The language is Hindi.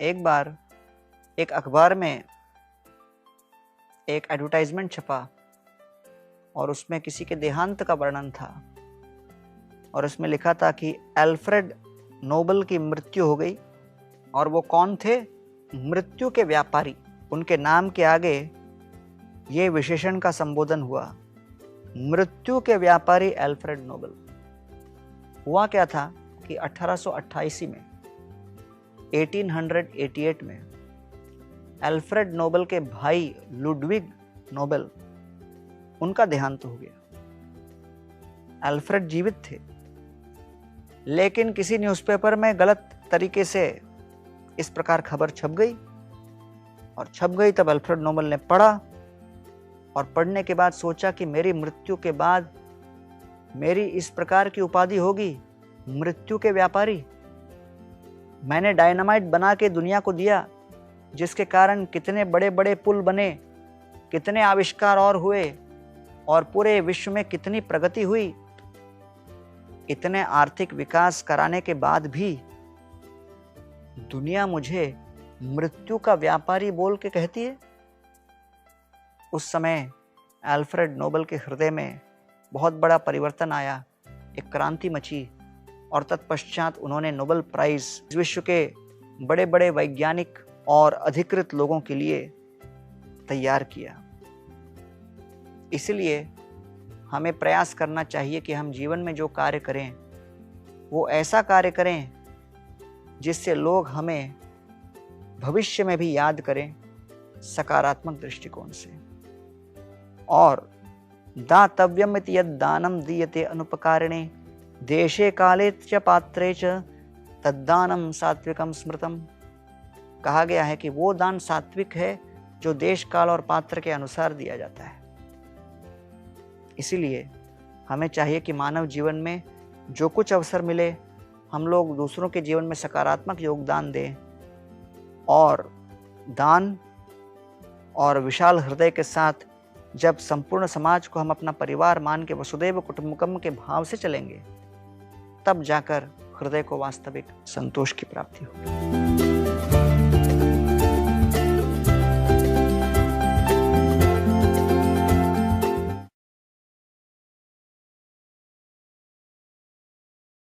एक बार एक अखबार में एक एडवर्टाइजमेंट छपा और उसमें किसी के देहांत का वर्णन था और उसमें लिखा था कि अल्फ्रेड नोबल की मृत्यु हो गई। और वो कौन थे? मृत्यु के व्यापारी। उनके नाम के आगे ये विशेषण का संबोधन हुआ, मृत्यु के व्यापारी अल्फ्रेड नोबल। हुआ क्या था कि 1888 में 1888 में अल्फ्रेड नोबल के भाई लुडविग नोबल, उनका देहांत हो गया। अल्फ्रेड जीवित थे, लेकिन किसी न्यूज़पेपर में गलत तरीके से इस प्रकार खबर छप गई और छप गई। तब अल्फ्रेड नोबल ने पढ़ा और पढ़ने के बाद सोचा कि मेरी मृत्यु के बाद मेरी इस प्रकार की उपाधि होगी, मृत्यु के व्यापारी। मैंने डायनामाइट बना के दुनिया को दिया, जिसके कारण कितने बड़े बड़े पुल बने, कितने आविष्कार और हुए और पूरे विश्व में कितनी प्रगति हुई। इतने आर्थिक विकास कराने के बाद भी दुनिया मुझे मृत्यु का व्यापारी बोल के कहती है। उस समय अल्फ्रेड नोबल के हृदय में बहुत बड़ा परिवर्तन आया, एक क्रांति मची और तत्पश्चात उन्होंने नोबेल प्राइज विश्व के बड़े बड़े वैज्ञानिक और अधिकृत लोगों के लिए तैयार किया। इसलिए हमें प्रयास करना चाहिए कि हम जीवन में जो कार्य करें वो ऐसा कार्य करें जिससे लोग हमें भविष्य में भी याद करें सकारात्मक दृष्टिकोण से। और दातव्यम इति यद् दानं दीयते अनुपकारिणे देशे काले च पात्रे च तद्दानं सात्विकं स्मृतम्। कहा गया है कि वो दान सात्विक है जो देश काल और पात्र के अनुसार दिया जाता है। इसीलिए हमें चाहिए कि मानव जीवन में जो कुछ अवसर मिले हम लोग दूसरों के जीवन में सकारात्मक योगदान दें और दान और विशाल हृदय के साथ जब संपूर्ण समाज को हम अपना परिवार मान के वसुदैव कुटुंबकम के भाव से चलेंगे, तब जाकर हृदय को वास्तविक संतोष की प्राप्ति होगी।